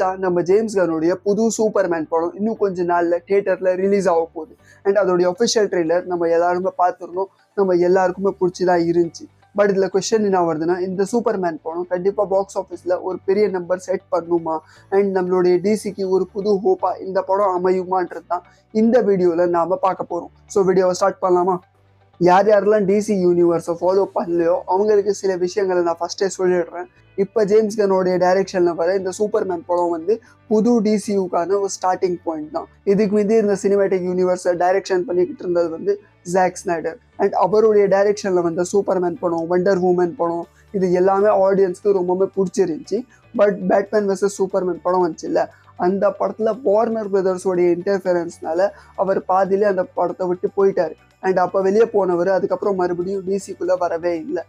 மச்சான் நம்ம ஜேம்ஸ் கன்னுடைய புது சூப்பர்மேன் படம் இன்னும் கொஞ்ச நாள்ல தியேட்டர்ல ரிலீஸ் ஆக போகுது. அண்ட் அதோடைய ஒஃபிஷியல் ட்ரெய்லர் நம்ம எல்லாருமே பார்த்துருந்தோம். நம்ம எல்லாருக்குமே பிடிச்சிதான் இருந்துச்சு. பட் இதுல கொஸ்டின் என்ன வருதுன்னா, இந்த சூப்பர்மேன் படம் கண்டிப்பா பாக்ஸ் ஆஃபீஸ்ல ஒரு பெரிய நம்பர் செட் பண்ணுமா அண்ட் நம்மளுடைய டிசிக்கு ஒரு புது ஹோப்பா இந்த படம் அமையுமான்றது தான் இந்த வீடியோல நாம பார்க்க போறோம். ஸோ வீடியோவை ஸ்டார்ட் பண்ணலாமா? யார் யாரெல்லாம் டிசி யூனிவர்ஸை ஃபாலோ பண்ணலையோ அவங்களுக்கு சில விஷயங்களை நான் ஃபர்ஸ்டே சொல்லிடுறேன். இப்போ ஜேம்ஸ் கன்னோடைய டைரக்ஷனில் வர இந்த சூப்பர்மேன் படம் வந்து புது டிசியூக்கான ஒரு ஸ்டார்டிங் பாயிண்ட் தான். இதுக்கு மீது இந்த சினிமேட்டிக் யூனிவர்ஸை டைரக்ஷன் பண்ணிக்கிட்டு இருந்தது வந்து ஜாக் ஸ்னைடர். அண்ட் அவருடைய டைரக்ஷனில் வந்த சூப்பர்மேன் படம், வண்டர் வுமன் படம், இது எல்லாமே ஆடியன்ஸ்க்கு ரொம்பவே பிடிச்சிருந்துச்சி. பட் பேட்மேன் வெர்சஸ் சூப்பர்மேன் படம் வந்துச்சு இல்லை, அந்த படத்தில் வார்னர் பிரதர்ஸோடைய இன்டர்ஃபரன்ஸ்னால அவர் பாதியிலே அந்த படத்தை விட்டு போயிட்டார். அண்ட் அப்போ வெளியே போனவர் அதுக்கப்புறம் மறுபடியும் டிசிக்குள்ளே வரவே இல்லை.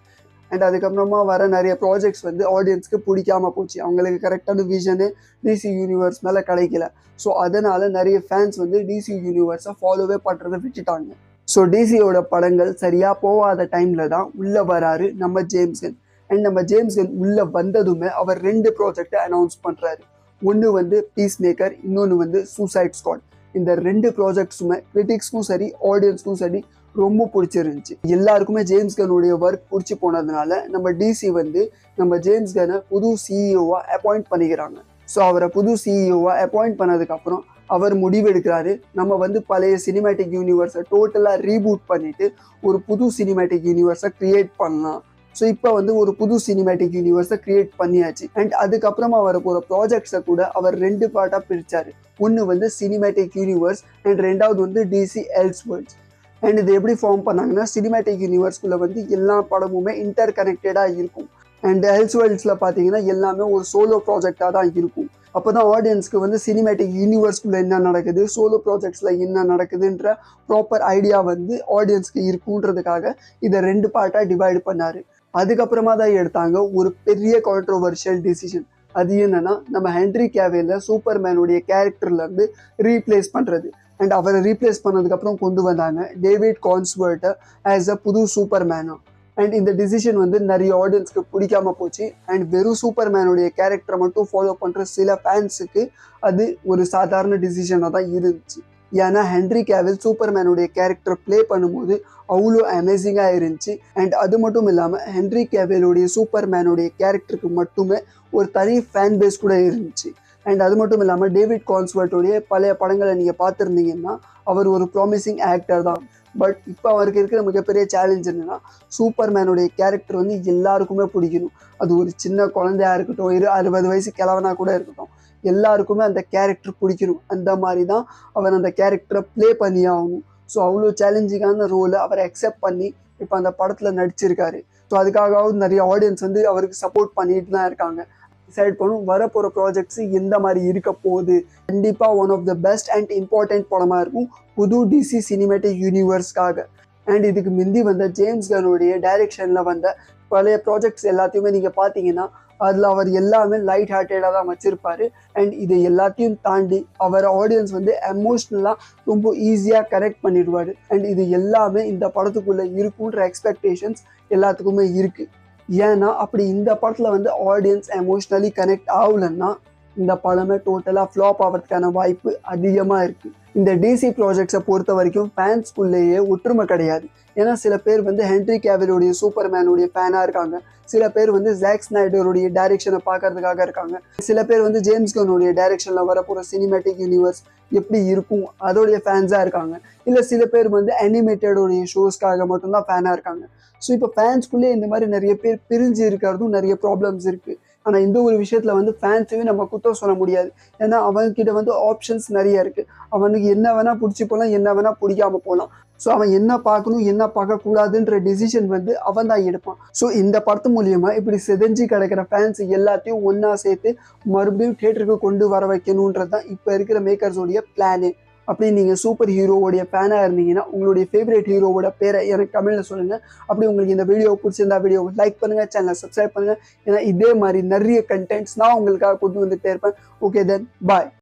அண்ட் அதுக்கப்புறமா வர நிறைய ப்ராஜெக்ட்ஸ் வந்து ஆடியன்ஸ்க்கு பிடிக்காம போச்சு. அவங்களுக்கு கரெக்டான விஷனு டிசி யூனிவர்ஸ் மேலே கிடைக்கல. ஸோ அதனால நிறைய ஃபேன்ஸ் வந்து டிசி யூனிவர்ஸை ஃபாலோவே பண்ணுறதை விட்டுட்டாங்க. ஸோ டிசியோட படங்கள் சரியாக போகாத டைமில் தான் உள்ளே வராரு நம்ம ஜேம்ஸ் கன். அண்ட் நம்ம ஜேம்ஸ் கன் உள்ளே வந்ததுமே அவர் 2 ப்ராஜெக்டை அனௌன்ஸ் பண்ணுறாரு. ஒன்று வந்து பீஸ் மேக்கர், இன்னொன்று வந்து சூசைட் ஸ்குவாட். இந்த 2 ப்ராஜெக்ட்ஸுமே கிரிட்டிக்ஸ்க்கும் சரி ஆடியன்ஸ்க்கும் சரி ரொம்ப பிடிச்சிருந்துச்சு. எல்லாருக்குமே ஜேம்ஸ் கன்னுடைய ஒர்க் பிடிச்சி போனதுனால நம்ம டிசி வந்து நம்ம ஜேம்ஸ் கன்னை புது சிஇஓவா அப்பாயிண்ட் பண்ணிக்கிறாங்க. ஸோ அவரை புது சிஇஓவா அப்பாயிண்ட் பண்ணதுக்கப்புறம் அவர் முடிவெடுக்கிறாரு, நம்ம வந்து பழைய சினிமேட்டிக் யூனிவர்ஸை டோட்டலாக ரீபூட் பண்ணிட்டு ஒரு புது சினிமேட்டிக் யூனிவர்ஸை கிரியேட் பண்ணலாம். ஸோ இப்போ வந்து ஒரு புது சினிமேட்டிக் யூனிவர்ஸை கிரியேட் பண்ணியாச்சு. அண்ட் அதுக்கப்புறமா வர போகிற ப்ராஜெக்ட்ஸை கூட அவர் 2 பார்ட்டாக பிரித்தார். ஒன்று வந்து சினிமேட்டிக் யூனிவர்ஸ் அண்ட் ரெண்டாவது வந்து டிசி எல்ஸ்வர்ல்ட்ஸ். அண்ட் இது எப்படி ஃபார்ம் பண்ணாங்கன்னா, சினிமேட்டிக் யூனிவர்ஸ்குள்ளே வந்து எல்லா படமுமே இன்டர் கனெக்டடாக இருக்கும். அண்ட் எல்ஸ்வர்ல்ட்ஸில் பார்த்தீங்கன்னா எல்லாமே ஒரு சோலோ ப்ராஜெக்டாக தான் இருக்கும். அப்போ தான் ஆடியன்ஸ்க்கு வந்து சினிமேட்டிக் யூனிவர்ஸ்குள்ளே என்ன நடக்குது, சோலோ ப்ராஜெக்ட்ஸில் என்ன நடக்குதுன்ற ப்ராப்பர் ஐடியா வந்து ஆடியன்ஸ்க்கு இருக்குன்றதுக்காக இதை 2 பார்ட்டாக டிவைட் பண்ணார். அதுக்கப்புறமா தான் எடுத்தாங்க ஒரு பெரிய கான்ட்ரோவர்ஷியல் டிசிஷன். அது என்னன்னா, நம்ம ஹென்ரி கேவில்ல சூப்பர்மேனுடைய கேரக்டர்லேருந்து ரீப்ளேஸ் பண்ணுறது. அண்ட் அவரை ரீப்ளேஸ் பண்ணதுக்கப்புறம் கொண்டு வந்தாங்க டேவிட் கான்ஸ்வர்ட்டை ஆஸ் அ புது சூப்பர்மேனா. அண்ட் இந்த டிசிஷன் வந்து நிறைய ஆடியன்ஸ்க்கு பிடிக்காம போச்சு. அண்ட் வெறும் சூப்பர்மேனுடைய கேரக்டரை மட்டும் ஃபாலோ பண்ணுற சில ஃபேன்ஸுக்கு அது ஒரு சாதாரண டிசிஷனாக தான் இருந்துச்சு. ஏன்னா ஹென்ரி கேவில் சூப்பர்மேனுடைய கேரக்டர் ப்ளே பண்ணும்போது அவ்வளோ அமேசிங்காக இருந்துச்சு. அண்ட் அது மட்டும் இல்லாமல் ஹென்ரி கேவிலுடைய சூப்பர்மேனுடைய கேரக்டருக்கு மட்டுமே ஒரு தனி ஃபேன் பேஸ் கூட இருந்துச்சு. அண்ட் அது மட்டும் இல்லாமல் டேவிட் கான்ஸ்வர்ட்டோடைய பழைய படங்களை நீங்கள் பார்த்துருந்தீங்கன்னா அவர் ஒரு ப்ராமிசிங் ஆக்டர் தான். பட் இப்போ அவருக்கு இருக்கிற மிகப்பெரிய சேலஞ்ச் என்னென்னா, சூப்பர்மேனுடைய கேரக்டர் வந்து எல்லாருக்குமே பிடிக்கணும். அது ஒரு சின்ன குழந்தையாக இருக்கட்டும், 60 வயசு கிழவனாக கூட இருக்கட்டும், எல்லாருக்குமே அந்த கேரக்டர் பிடிக்கணும். அந்த மாதிரி தான் அவர் அந்த கேரக்டரை ப்ளே பண்ணி ஆகணும். ஸோ அவ்வளோ சேலஞ்சிங்கான ரோலை அவர் அக்செப்ட் பண்ணி இப்போ அந்த படத்தில் நடிச்சிருக்காரு. ஸோ அதுக்காகவும் நிறைய ஆடியன்ஸ் வந்து அவருக்கு சப்போர்ட் பண்ணிட்டு தான் இருக்காங்க. டிசைட் பண்ணும் வரப்போகிற ப்ராஜெக்ட்ஸ் எந்த மாதிரி இருக்க போகுது. கண்டிப்பாக one of the best and important படமாக இருக்கும் புது டிசி சினிமேட்டிக் யூனிவர்ஸ்க்காக. அண்ட் இதுக்கு முந்தி வந்த ஜேம்ஸ் கன்னுடைய டைரக்ஷனில் வந்த பழைய ப்ராஜெக்ட்ஸ் எல்லாத்தையுமே நீங்கள் பார்த்தீங்கன்னா அதில் அவர் எல்லாமே லைட் ஹார்ட்டடாக தான் வச்சுருப்பார். அண்ட் இது எல்லாத்தையும் தாண்டி அவர் ஆடியன்ஸ் வந்து எமோஷ்னலாக ரொம்ப ஈஸியாக கனெக்ட் பண்ணிடுவார். அண்ட் இது எல்லாமே இந்த படத்துக்குள்ளே இருக்குன்ற எக்ஸ்பெக்டேஷன்ஸ் எல்லாத்துக்குமே இருக்குது. ஏன்னா அப்படி இந்த படத்தில் வந்து ஆடியன்ஸ் எமோஷ்னலி கனெக்ட் ஆகலைன்னா இந்த படமே டோட்டலாக ஃப்ளாப் ஆகிறதுக்கான வாய்ப்பு அதிகமாக இருக்குது. இந்த டிசி ப்ராஜெக்ட்ஸை பொறுத்த வரைக்கும் ஃபேன்ஸ்குள்ளேயே ஒற்றுமை கிடையாது. ஏன்னா சில பேர் வந்து ஹென்ரி கேவிலுடைய சூப்பர்மேனுடைய ஃபேனாக இருக்காங்க, சில பேர் வந்து ஜாக் ஸ்னைடருடைய டைரக்ஷனை பார்க்கறதுக்காக இருக்காங்க, சில பேர் வந்து ஜேம்ஸ் கன்னுடைய டைரக்ஷனில் வரப்போகிற சினிமேட்டிக் யூனிவர்ஸ் எப்படி இருக்கும் அதோடைய ஃபேன்ஸாக இருக்காங்க, இல்லை சில பேர் வந்து அனிமேட்டடோடைய ஷோஸ்க்காக மட்டும்தான் ஃபேனாக இருக்காங்க. ஸோ இப்போ ஃபேன்ஸ்குள்ளே இந்த மாதிரி நிறைய பேர் பிரிஞ்சு இருக்கிறதும் நிறைய ப்ராப்ளம்ஸ் இருக்குது. ஆனால் இந்த ஒரு விஷயத்தில் வந்து ஃபேன்ஸையும் நம்ம குற்றம் சொல்ல முடியாது. ஏன்னா அவன்கிட்ட வந்து ஆப்ஷன்ஸ் நிறைய இருக்குது. அவனுக்கு என்ன வேணால் பிடிச்சி போகலாம், என்ன வேணால் பிடிக்காமல் போகலாம். ஸோ அவன் என்ன பார்க்கணும் என்ன பார்க்கக்கூடாதுன்ற டிசிஷன் வந்து அவன் தான் எடுப்பான். ஸோ இந்த படத்து மூலியமாக இப்படி செதஞ்சு கிடக்கிற ஃபேன்ஸ் எல்லாத்தையும் ஒன்றா சேர்த்து மறுபடியும் தியேட்டருக்கு கொண்டு வர வைக்கணுன்றது தான் இப்போ இருக்கிற மேக்கர்ஸோடைய பிளானே. அப்படி நீங்கள் சூப்பர் ஹீரோவோடைய ஃபேனாக இருந்தீங்கன்னா உங்களுடைய ஃபேவரட் ஹீரோவோட பேரை எனக்கு கமெண்ட்டில் சொல்லுங்கள். அப்படி உங்களுக்கு இந்த வீடியோ பிடிச்சிருந்தா வீடியோ லைக் பண்ணுங்கள், சேனலை சப்ஸ்கிரைப் பண்ணுங்கள். ஏன்னா இதே மாதிரி நிறைய கண்டென்ட்ஸ் நான் உங்களுக்காக கொண்டு வந்துகிட்டே இருப்பேன். ஓகே தென் பாய்.